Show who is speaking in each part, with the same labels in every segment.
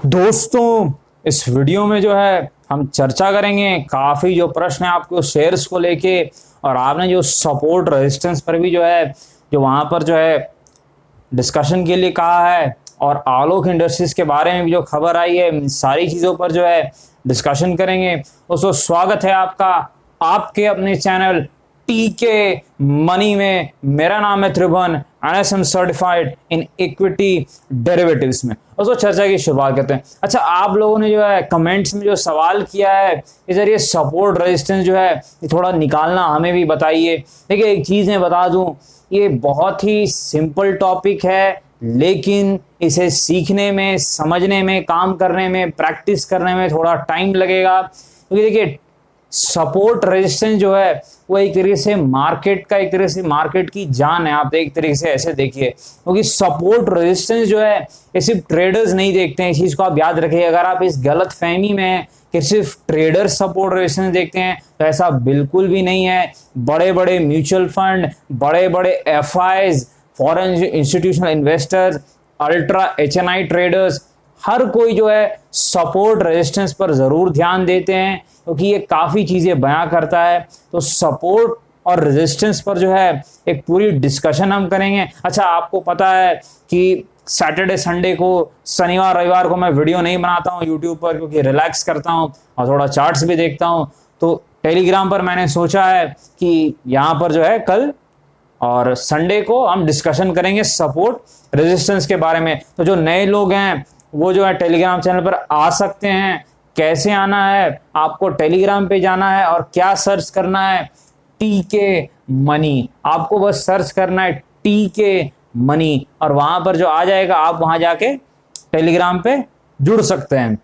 Speaker 1: दोस्तों, इस वीडियो में जो है हम चर्चा करेंगे काफ़ी जो प्रश्न है आपको शेयर्स को लेके, और आपने जो सपोर्ट रेजिस्टेंस पर भी जो है जो वहाँ पर जो है डिस्कशन के लिए कहा है, और आलोक इंडस्ट्रीज के बारे में भी जो खबर आई है, इन सारी चीज़ों पर जो है डिस्कशन करेंगे। दोस्तों, स्वागत है आपका आपके अपने चैनल टीके मनी में। मेरा नाम है Tribhuvan, NSM certified in equity derivatives में। दोस्तों, चर्चा की शुरुआत करते हैं। अच्छा, आप लोगों ने जो है कमेंट्स में जो सवाल किया है, इधर ये सपोर्ट रेजिस्टेंस जो है ये थोड़ा निकालना हमें भी बताइए। देखिए, एक चीज़ मैं बता दूं, ये बहुत ही सिंपल टॉपिक है, लेकिन इसे सीखने में, समझने में, काम करने में, प्रैक्टिस करने में थोड़ा टाइम लगेगा। क्योंकि देखिए, सपोर्ट रेजिस्टेंस जो है वो एक तरीके से मार्केट का, एक तरीके से मार्केट की जान है। आप एक तरीके से ऐसे देखिए, क्योंकि सपोर्ट रेजिस्टेंस जो है ये सिर्फ ट्रेडर्स नहीं देखते हैं। इस चीज को आप याद रखिए। अगर आप इस गलत फहमी में हैं कि सिर्फ ट्रेडर सपोर्ट रेजिस्टेंस देखते हैं, तो ऐसा बिल्कुल भी नहीं है। बड़े बड़े म्यूचुअल फंड, बड़े बड़े FIIs, foreign institutional investors, ultra HNI traders, हर कोई जो है सपोर्ट रेजिस्टेंस पर जरूर ध्यान देते हैं, क्योंकि ये काफ़ी चीज़ें बयां करता है। तो सपोर्ट और रेजिस्टेंस पर जो है एक पूरी डिस्कशन हम करेंगे। अच्छा, आपको पता है कि सैटरडे संडे को, शनिवार रविवार को मैं वीडियो नहीं बनाता हूँ यूट्यूब पर, क्योंकि रिलैक्स करता हूँ और थोड़ा चार्ट्स भी देखता हूँ। तो टेलीग्राम पर मैंने सोचा है कि यहाँ पर जो है कल और संडे को हम डिस्कशन करेंगे सपोर्ट रेजिस्टेंस के बारे में। तो जो नए लोग हैं वो जो है टेलीग्राम चैनल पर आ सकते हैं। कैसे आना है? आपको टेलीग्राम पे जाना है और क्या सर्च करना है? टीके मनी। आपको बस सर्च करना है टीके मनी, और वहां पर जो आ जाएगा, आप वहां जाके टेलीग्राम पे जुड़ सकते हैं।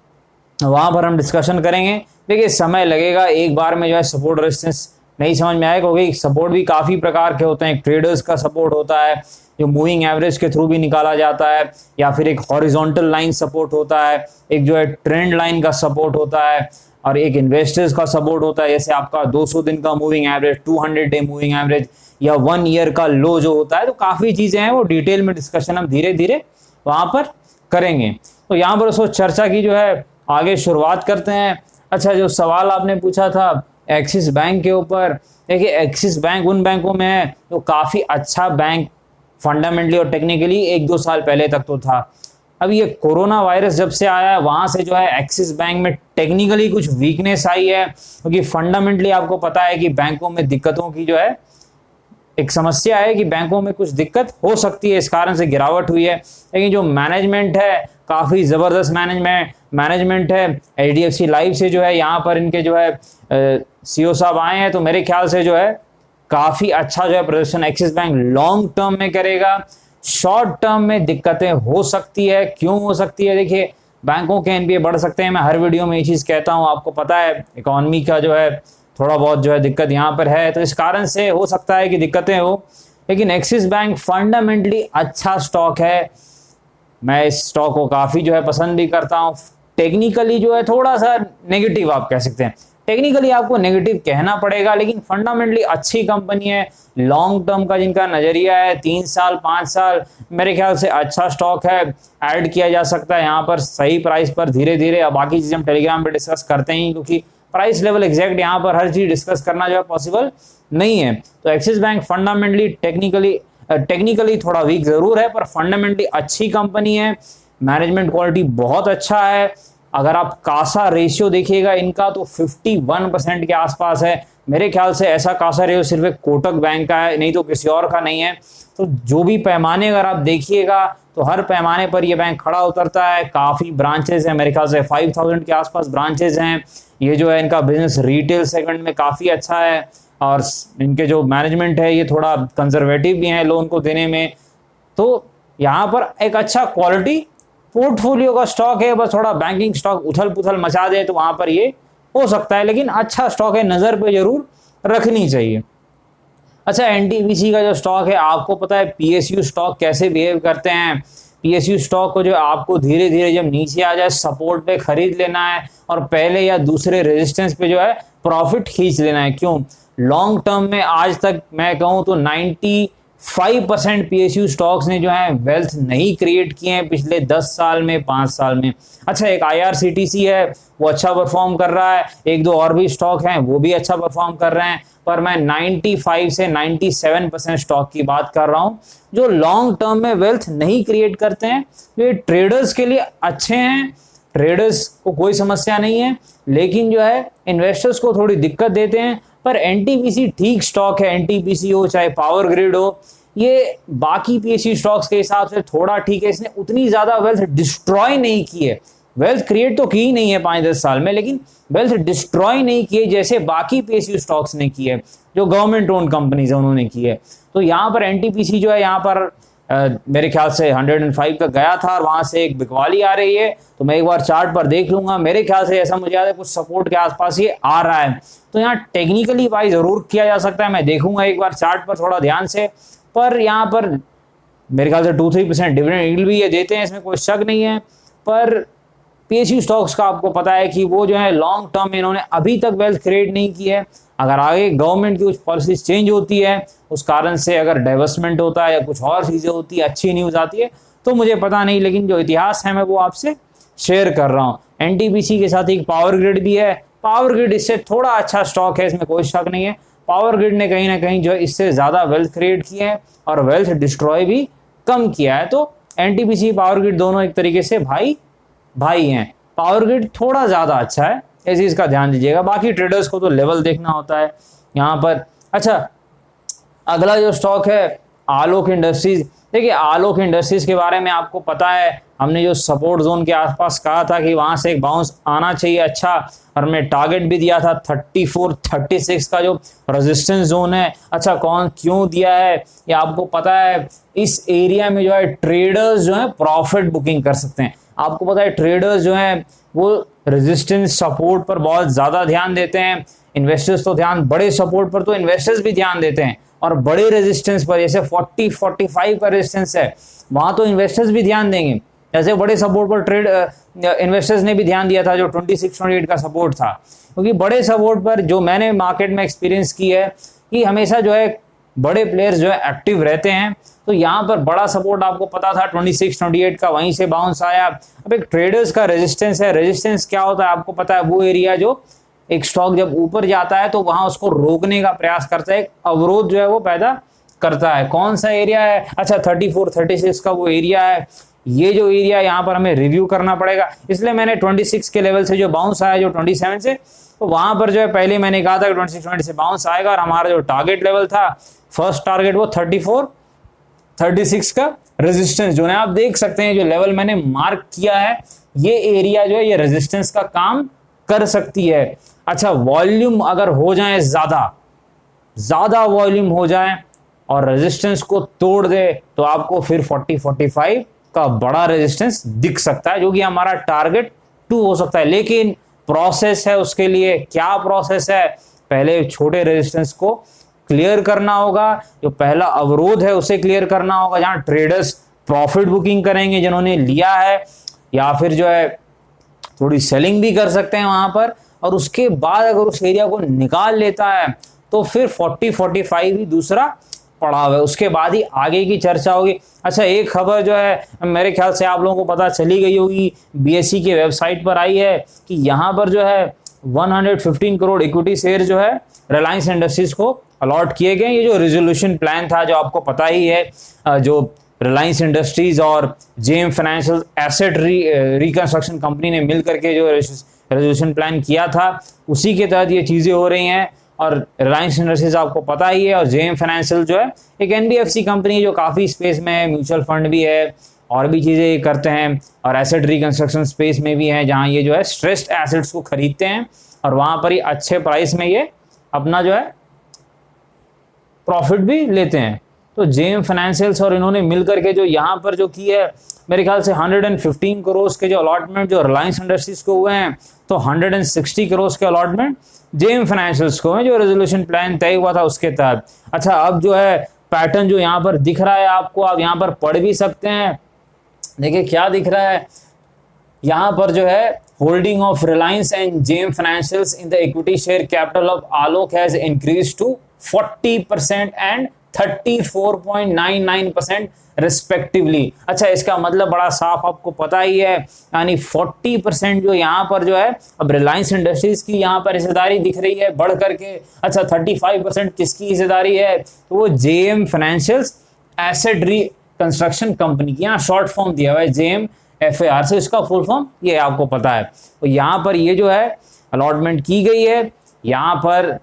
Speaker 1: वहां पर हम डिस्कशन करेंगे। देखिए, समय लगेगा, एक बार में जो है सपोर्ट रेजिस्टेंस नहीं समझ में आएगा, क्योंकि सपोर्ट भी काफी प्रकार के होते हैं। ट्रेडर्स का सपोर्ट होता है जो मूविंग एवरेज के थ्रू भी निकाला जाता है, या फिर एक हॉरिजॉन्टल लाइन सपोर्ट होता है, एक जो है ट्रेंड लाइन का सपोर्ट होता है, और एक इन्वेस्टर्स का सपोर्ट होता है, जैसे आपका 200 दिन का moving average, 200 day moving average, या 1 ईयर का लो जो होता है। तो काफी चीजें हैं, वो डिटेल में डिस्कशन हम धीरे धीरे वहां पर करेंगे। तो यहाँ पर उसको चर्चा की जो है आगे शुरुआत करते हैं। अच्छा, जो सवाल आपने पूछा था एक्सिस बैंक के ऊपर, देखिए एक्सिस बैंक उन बैंकों में है तो काफी अच्छा बैंक फंडामेंटली और टेक्निकली 1-2 साल पहले तक तो था। अब ये कोरोना वायरस जब से आया है, वहां से जो है एक्सिस बैंक में टेक्निकली कुछ वीकनेस आई है, क्योंकि फंडामेंटली आपको पता है कि बैंकों में दिक्कतों की जो है एक समस्या है कि बैंकों में कुछ दिक्कत हो सकती है, इस कारण से गिरावट हुई है। लेकिन जो मैनेजमेंट है, काफी जबरदस्त मैनेजमेंट है। एचडीएफसी लाइफ से जो है यहाँ पर इनके जो है सीईओ साहब आए हैं, तो मेरे ख्याल से जो है काफी अच्छा जो है प्रदर्शन एक्सिस बैंक लॉन्ग टर्म में करेगा। शॉर्ट टर्म में दिक्कतें हो सकती है। क्यों हो सकती है? देखिए, बैंकों के एनपीए बढ़ सकते हैं। मैं हर वीडियो में ये चीज कहता हूं, आपको पता है इकोनॉमी का जो है थोड़ा बहुत जो है दिक्कत यहाँ पर है, तो इस कारण से हो सकता है कि दिक्कतें हो। लेकिन एक्सिस बैंक फंडामेंटली अच्छा स्टॉक है। मैं इस स्टॉक को काफी जो है पसंद भी करता हूँ। टेक्निकली जो है थोड़ा सा नेगेटिव आप कह सकते हैं, टेक्निकली आपको नेगेटिव कहना पड़ेगा, लेकिन फंडामेंटली अच्छी कंपनी है। लॉन्ग टर्म का जिनका नजरिया है 3 साल 5 साल, मेरे ख्याल से अच्छा स्टॉक है, ऐड किया जा सकता है यहाँ पर सही प्राइस पर धीरे धीरे। अब बाकी चीजें हम टेलीग्राम पे डिस्कस करते हैं, क्योंकि प्राइस लेवल एग्जैक्ट यहाँ पर हर चीज डिस्कस करना जो है पॉसिबल नहीं है। तो एक्सिस बैंक फंडामेंटली टेक्निकली थोड़ा वीक जरूर है, पर फंडामेंटली अच्छी कंपनी है। मैनेजमेंट क्वालिटी बहुत अच्छा है। अगर आप कासा रेशियो देखिएगा इनका, तो 51% के आसपास है। मेरे ख्याल से ऐसा कासा रेशियो सिर्फ एक कोटक बैंक का है, नहीं तो किसी और का नहीं है। तो जो भी पैमाने अगर आप देखिएगा, तो हर पैमाने पर ये बैंक खड़ा उतरता है। काफी ब्रांचेज है, मेरे ख्याल से 5000 के आसपास ब्रांचेज हैं। ये जो है इनका बिजनेस रिटेल सेगमेंट में काफी अच्छा है, और इनके जो मैनेजमेंट है ये थोड़ा कंजर्वेटिव भी है लोन को देने में। तो यहाँ पर एक अच्छा क्वालिटी पोर्टफोलियो का स्टॉक है। बस थोड़ा बैंकिंग स्टॉक उथल पुथल मचा दे तो वहां पर ये हो सकता है, लेकिन अच्छा स्टॉक है, नजर पे जरूर रखनी चाहिए। अच्छा, एनटीपीसी का जो स्टॉक है, आपको पता है पीएसयू स्टॉक कैसे बिहेव करते हैं। पीएसयू स्टॉक को जो आपको धीरे धीरे जब नीचे आ जाए सपोर्ट पे खरीद लेना है, और पहले या दूसरे रेजिस्टेंस पे जो है प्रॉफिट खींच लेना है। क्यों? लॉन्ग टर्म में आज तक मैं कहूं तो 5% PSU स्टॉक्स ने जो है वेल्थ नहीं क्रिएट किए हैं पिछले 10 साल में, 5 साल में। अच्छा, एक IRCTC है, वो अच्छा परफॉर्म कर रहा है, एक दो और भी स्टॉक हैं वो भी अच्छा परफॉर्म कर रहे हैं, पर मैं 95 से 97% स्टॉक की बात कर रहा हूं जो लॉन्ग टर्म में वेल्थ नहीं क्रिएट करते हैं। ये ट्रेडर्स के लिए अच्छे हैं, ट्रेडर्स को कोई समस्या नहीं है, लेकिन जो है इन्वेस्टर्स को थोड़ी दिक्कत देते हैं। पर एनटीपीसी ठीक स्टॉक है, एनटीपीसी हो चाहे पावर ग्रिड हो, ये बाकी पीएसयू स्टॉक्स के हिसाब से थोड़ा ठीक है। इसने उतनी ज्यादा वेल्थ डिस्ट्रॉय नहीं की है, वेल्थ क्रिएट तो की ही नहीं है 5-10 साल में, लेकिन वेल्थ डिस्ट्रॉय नहीं की है जैसे बाकी पीएसयू स्टॉक्स ने की है, जो गवर्नमेंट ओन कंपनीज है उन्होंने की है। तो यहाँ पर एनटीपीसी जो है यहाँ पर मेरे ख्याल से 105 तक गया था और वहां से एक बिकवाली आ रही है, तो मैं एक बार चार्ट पर देख लूंगा। मेरे ख्याल से ऐसा मुझे याद है कुछ सपोर्ट के आसपास ये आ रहा है, तो यहाँ टेक्निकली बाई जरूर किया जा सकता है। मैं देखूंगा एक बार चार्ट पर थोड़ा ध्यान से, पर यहाँ पर मेरे ख्याल से 2-3% डिविडेंड यील्ड भी ये देते हैं, इसमें कोई शक नहीं है। पर पीएसयू स्टॉक्स का आपको पता है कि वो जो है लॉन्ग टर्म में इन्होंने अभी तक वेल्थ क्रिएट नहीं की है। अगर आगे गवर्नमेंट की कुछ पॉलिसीज चेंज होती है, उस कारण से अगर डाइवर्समेंट होता है या कुछ और चीजें होती है, अच्छी न्यूज आती है, तो मुझे पता नहीं, लेकिन जो इतिहास है मैं वो आपसे शेयर कर रहा हूँ। एनटीपीसी के साथ एक पावर ग्रिड भी है, पावर ग्रिड इससे थोड़ा अच्छा स्टॉक है, इसमें कोई शक नहीं है। पावर ग्रिड ने कहीं ना कहीं जो है इससे ज्यादा वेल्थ क्रिएट किया है और वेल्थ डिस्ट्रॉय भी कम किया है। तो एनटीपीसी पावर ग्रिड दोनों एक तरीके से भाई हैं। पावर ग्रिड थोड़ा ज्यादा अच्छा है, इस चीज का ध्यान दीजिएगा। बाकी ट्रेडर्स को तो लेवल देखना होता है यहाँ पर। अच्छा, अगला जो स्टॉक है आलोक इंडस्ट्रीज। देखिए, आलोक इंडस्ट्रीज के बारे में आपको पता है, हमने जो सपोर्ट जोन के आसपास कहा था कि वहां से एक बाउंस आना चाहिए अच्छा, और हमने टारगेट भी दिया था 34-36 का जो रेजिस्टेंस जोन है। अच्छा, क्यों दिया है ये आपको पता है, इस एरिया में जो है ट्रेडर्स जो है प्रॉफिट बुकिंग कर सकते हैं। आपको पता है ट्रेडर्स जो है वो रेजिस्टेंस सपोर्ट पर बहुत ज्यादा ध्यान देते हैं। इन्वेस्टर्स तो ध्यान, बड़े सपोर्ट पर तो इन्वेस्टर्स भी ध्यान देते हैं, और बड़े रेजिस्टेंस पर जैसे 40-45 का रेजिस्टेंस है वहां तो इन्वेस्टर्स भी ध्यान देंगे। जैसे बड़े सपोर्ट पर ट्रेड इन्वेस्टर्स ने भी ध्यान दिया था जो 26-28 का सपोर्ट था, क्योंकि बड़े सपोर्ट पर जो मैंने मार्केट में एक्सपीरियंस की है कि हमेशा जो है बड़े प्लेयर्स जो है एक्टिव रहते हैं। तो यहाँ पर बड़ा सपोर्ट आपको पता था 26-28 का, वहीं से बाउंस आया। अब एक ट्रेडर्स का रेजिस्टेंस है, रेजिस्टेंस क्या होता है आपको पता है, वो एरिया जो एक स्टॉक जब ऊपर जाता है तो वहां उसको रोकने का प्रयास करता है, एक अवरोध जो है वो पैदा करता है। कौन सा एरिया है? अच्छा, 34-36 का वो एरिया है। ये जो एरिया यहाँ पर हमें रिव्यू करना पड़ेगा, इसलिए मैंने 26 के लेवल से जो बाउंस आया जो 27 से, तो वहां पर जो है पहले मैंने कहा था कि 26-20 से बाउंस आएगा, और हमारा जो टारगेट लेवल था, फर्स्ट टारगेट वो 34-36 का रेजिस्टेंस जो है। आप देख सकते हैं जो लेवल मैंने मार्क किया है, ये एरिया जो है ये रेजिस्टेंस का काम कर सकती है। अच्छा, वॉल्यूम अगर हो जाए ज्यादा वॉल्यूम हो जाए और रेजिस्टेंस को तोड़ दे, तो आपको फिर 40-45 का बड़ा रेजिस्टेंस दिख सकता है, जो कि हमारा टारगेट 2 हो सकता है। लेकिन प्रोसेस है उसके लिए। क्या प्रोसेस है? पहले छोटे रेजिस्टेंस को क्लियर करना होगा, जो पहला अवरोध है उसे क्लियर करना होगा, जहां ट्रेडर्स प्रॉफिट बुकिंग करेंगे जिन्होंने लिया है, या फिर जो है थोड़ी सेलिंग भी कर सकते हैं वहां पर। और उसके बाद अगर उस एरिया को निकाल लेता है तो फिर 40-45 ही दूसरा पड़ाव है, उसके बाद ही आगे की चर्चा होगी। अच्छा, एक खबर जो है मेरे ख्याल से आप लोगों को पता चली गई होगी, बीएसई के वेबसाइट पर आई है कि यहाँ पर जो है 115 करोड़ इक्विटी शेयर जो है रिलायंस इंडस्ट्रीज को अलॉट किए गए। ये जो रेजोल्यूशन प्लान था जो आपको पता ही है, जो रिलायंस इंडस्ट्रीज और JM financial asset reconstruction company ने मिल करके जो रेजोल्यूशन प्लान किया था, उसी के तहत ये चीजें हो रही हैं। और रिलायंस इंडस्ट्रीज आपको पता ही है, और जेएम फाइनेंशियल जो है एक एनबीएफसी कंपनी जो काफी स्पेस में है, म्यूचुअल फंड भी है और भी चीजें करते हैं, और एसेट रिकंस्ट्रक्शन स्पेस में भी है, जहां ये जो है स्ट्रेस्ड एसेट्स को खरीदते हैं और वहां पर ही अच्छे प्राइस में ये अपना जो है प्रॉफिट भी लेते हैं। तो जेएम फाइनेंशियल्स और इन्होंने मिल करके जो यहाँ पर जो की है, मेरे ख्याल से 115 करोड़ के जो अलॉटमेंट जो रिलायंस इंडस्ट्रीज को हुए हैं, तो 160 करोड़ के अलॉटमेंट जेएम फाइनेंशियल्स को है, जो रेजोल्यूशन प्लान तय हुआ था उसके तहत। अच्छा, अब जो है पैटर्न जो यहाँ पर दिख रहा है आपको, आप यहाँ पर पढ़ भी सकते हैं। देखिए क्या दिख रहा है यहाँ पर, जो है holding of Reliance and JM Financials in the equity share capital of Alok has increase to 40% and 34.99% respectively. अच्छा, इसका मतलब बड़ा साफ आपको पता ही है, यानी 40% जो यहाँ पर जो है अब रिलायंस इंडस्ट्रीज की यहाँ पर हिस्सेदारी दिख रही है बढ़ करके। अच्छा, 35% किसकी हिस्सेदारी है, तो वो JM financial asset reconstruction company की, यहाँ शॉर्ट फॉर्म दिया हुआ है जेएम FAR से, इसका फुल फॉर्म ये आपको पता है। तो यहाँ पर ये जो है अलॉटमेंट की गई है, यहाँ पर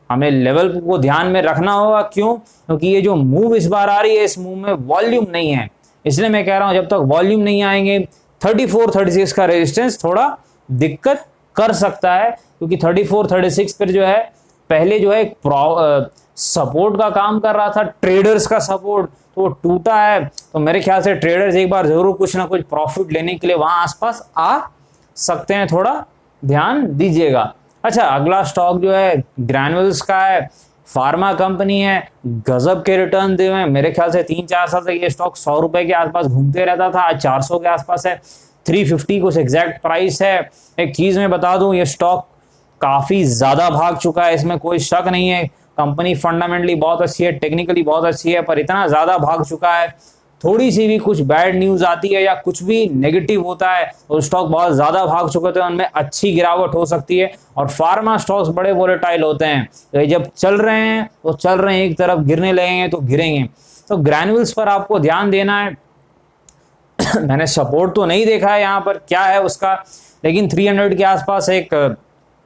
Speaker 1: हमें लेवल को ध्यान में रखना होगा। क्यों? क्योंकि ये जो मूव इस बार आ रही है, इस मूव में वॉल्यूम नहीं है, इसलिए मैं कह रहा हूं जब तक वॉल्यूम नहीं आएंगे 34-36 का रेजिस्टेंस थोड़ा दिक्कत कर सकता है, क्योंकि 34-36 पर जो है पहले जो है एक सपोर्ट का काम कर रहा था, ट्रेडर्स का सपोर्ट, तो वो टूटा है। तो मेरे ख्याल से ट्रेडर्स एक बार जरूर कुछ ना कुछ प्रॉफिट लेने के लिए वहां आसपास आ सकते हैं, थोड़ा ध्यान दीजिएगा। अच्छा, अगला स्टॉक जो है ग्रैन्युल्स का है, फार्मा कंपनी है, गजब के रिटर्न दे हुए हैं। मेरे ख्याल से 3-4 साल तक ये स्टॉक 100 रुपए के आसपास घूमते रहता था, आज 400 के आसपास है, 350 कुछ एग्जैक्ट प्राइस है। एक चीज मैं बता दूं, ये स्टॉक काफी ज्यादा भाग चुका है, इसमें कोई शक नहीं है। कंपनी फंडामेंटली बहुत अच्छी है, टेक्निकली बहुत अच्छी है, पर इतना ज्यादा भाग चुका है, थोड़ी सी भी कुछ बैड न्यूज आती है या कुछ भी नेगेटिव होता है तो स्टॉक बहुत ज्यादा भाग चुके थे, उनमें अच्छी गिरावट हो सकती है। और फार्मा स्टॉक्स बड़े वोलेटाइल होते हैं, तो जब चल रहे हैं तो चल रहे हैं, एक तरफ गिरने लगेंगे तो गिरेंगे। तो ग्रैन्युल्स पर आपको ध्यान देना है। मैंने सपोर्ट तो नहीं देखा है यहाँ पर क्या है उसका, लेकिन 300 के आसपास एक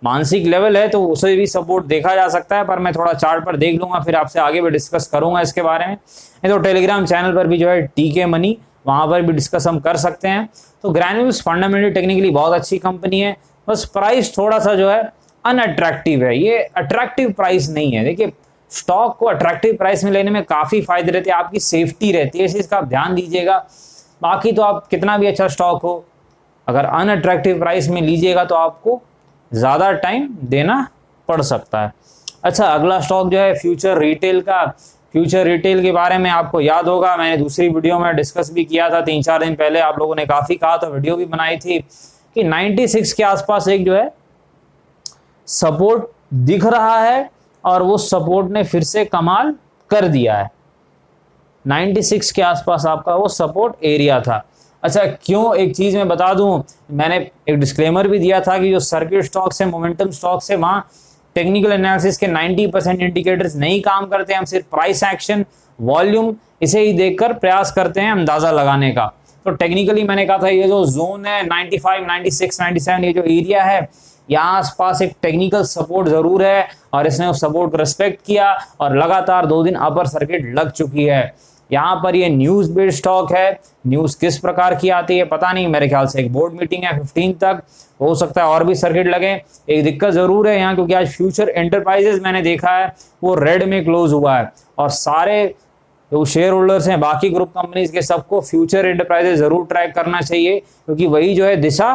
Speaker 1: मानसिक लेवल है, तो उसे भी सपोर्ट देखा जा सकता है। पर मैं थोड़ा चार्ट पर देख लूंगा, फिर आपसे आगे भी डिस्कस करूंगा इसके बारे में। तो टेलीग्राम चैनल पर भी जो है TK मनी, वहां पर भी डिस्कस हम कर सकते हैं। तो ग्रैन्युल्स फंडामेंटली टेक्निकली बहुत अच्छी कंपनी है, बस प्राइस थोड़ा सा जो है अनअट्रैक्टिव है, ये अट्रैक्टिव प्राइस नहीं है। देखिए, स्टॉक को अट्रैक्टिव प्राइस में लेने में काफी फायदे रहते हैं, आपकी सेफ्टी रहती है, इस चीज का आप ध्यान दीजिएगा। बाकी तो आप कितना भी अच्छा स्टॉक हो, अगर अनअट्रैक्टिव प्राइस में लीजिएगा तो आपको ज्यादा टाइम देना पड़ सकता है। अच्छा, अगला स्टॉक जो है फ्यूचर रिटेल का। फ्यूचर रिटेल के बारे में आपको याद होगा, मैंने दूसरी वीडियो में डिस्कस भी किया था 3-4 दिन पहले, आप लोगों ने काफी कहा था, वीडियो भी बनाई थी कि 96 के आसपास एक जो है सपोर्ट दिख रहा है, और वो सपोर्ट ने फिर से कमाल कर दिया है। 96 के आसपास आपका वो सपोर्ट एरिया था। अच्छा, क्यों? एक चीज मैं बता दूं, मैंने एक डिस्क्लेमर भी दिया था कि जो सर्किट स्टॉक्स है, मोमेंटम स्टॉक्स है, वहां टेक्निकल एनालिसिस के 90% इंडिकेटर्स नहीं काम करते हैं। हम सिर्फ प्राइस एक्शन, वॉल्यूम, इसे ही देखकर प्रयास करते हैं अंदाजा लगाने का। तो टेक्निकली मैंने कहा था ये जो जोन है 95, 96, 97, ये जो एरिया है, यहाँ आसपास एक टेक्निकल सपोर्ट जरूर है, और इसने उस सपोर्ट को रिस्पेक्ट किया और लगातार 2 दिन अपर सर्किट लग चुकी है। यहाँ पर ये न्यूज बेस्ड स्टॉक है, न्यूज किस प्रकार की आती है पता नहीं, मेरे ख्याल से एक बोर्ड मीटिंग है 15 तक, हो सकता है और भी सर्किट लगे। एक दिक्कत जरूर है यहाँ, क्योंकि आज फ्यूचर एंटरप्राइजेस मैंने देखा है वो रेड में क्लोज हुआ है, और सारे जो शेयर होल्डर्स हैं बाकी ग्रुप कंपनीज के, सबको फ्यूचर एंटरप्राइजेस जरूर ट्रैक करना चाहिए, क्योंकि वही जो है दिशा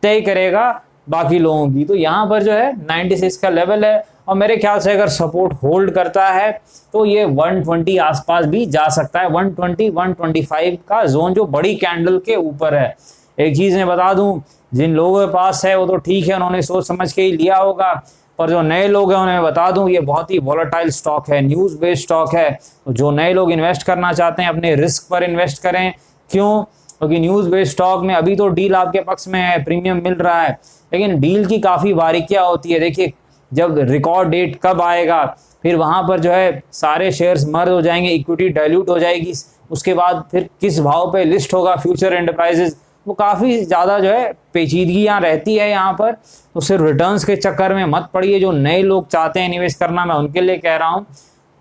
Speaker 1: तय करेगा बाकी लोगों की। तो यहाँ पर जो है 96 का लेवल है, और मेरे ख्याल से अगर सपोर्ट होल्ड करता है तो ये 120 आसपास भी जा सकता है, 120, 125 का जोन जो बड़ी कैंडल के ऊपर है। एक चीज मैं बता दूं, जिन लोगों के पास है वो तो ठीक है, उन्होंने सोच समझ के ही लिया होगा, पर जो नए लोग हैं उन्हें बता दूं ये बहुत ही वॉलेटाइल स्टॉक है, न्यूज बेस्ड स्टॉक है। तो जो नए लोग इन्वेस्ट करना चाहते हैं अपने रिस्क पर इन्वेस्ट करें। क्यों? क्योंकि न्यूज बेस्ड स्टॉक में अभी तो डील आपके पक्ष में है, प्रीमियम मिल रहा है, लेकिन डील की काफी बारीकियां होती है। देखिए, जब रिकॉर्ड डेट कब आएगा, फिर वहां पर जो है सारे शेयर्स मर्ज हो जाएंगे, इक्विटी डाइल्यूट हो जाएगी, उसके बाद फिर किस भाव पे लिस्ट होगा फ्यूचर एंटरप्राइजेस, वो काफी ज्यादा जो है पेचीदगियां रहती है यहाँ पर। तो सिर्फ रिटर्न्स के चक्कर में मत पड़िए। जो नए लोग चाहते हैं निवेश करना, मैं उनके लिए कह रहा हूँ।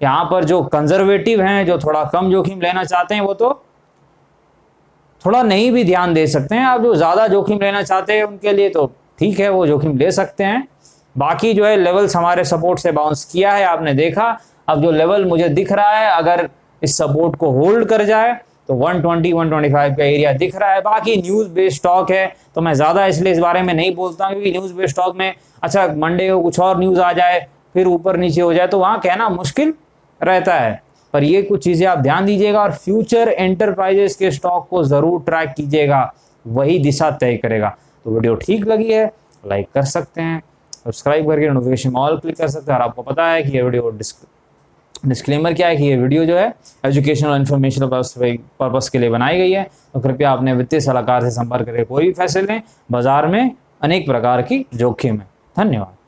Speaker 1: यहाँ पर जो कंजर्वेटिव हैं, जो थोड़ा कम जोखिम लेना चाहते हैं, वो तो थोड़ा नहीं भी ध्यान दे सकते हैं। आप जो ज्यादा जोखिम लेना चाहते हैं उनके लिए तो ठीक है, वो जोखिम ले सकते हैं। बाकी जो है लेवल्स हमारे सपोर्ट से बाउंस किया है, आपने देखा। अब जो लेवल मुझे दिख रहा है, अगर इस सपोर्ट को होल्ड कर जाए तो 120, 125 का एरिया दिख रहा है। बाकी न्यूज बेस्ड स्टॉक है, तो मैं ज्यादा इसलिए इस बारे में नहीं बोलता हूँ, क्योंकि न्यूज बेस्ड स्टॉक में अच्छा मंडे को कुछ और न्यूज आ जाए, फिर ऊपर नीचे हो जाए, तो वहां कहना मुश्किल रहता है। पर ये कुछ चीजें आप ध्यान दीजिएगा, और फ्यूचर एंटरप्राइजेस के स्टॉक को जरूर ट्रैक कीजिएगा, वही दिशा तय करेगा। तो वीडियो ठीक लगी है लाइक कर सकते हैं, सब्सक्राइब करके नोटिफिकेशन ऑल क्लिक कर सकते हैं। और आपको पता है कि ये वीडियो डिस्क्लेमर क्या है कि ये वीडियो जो है एजुकेशनल और इन्फॉर्मेशनल पर्पस के लिए बनाई गई है, तो कृपया अपने वित्तीय सलाहकार से संपर्क करें। कोई भी फैसले लें, बाजार में अनेक प्रकार की जोखिम है। धन्यवाद।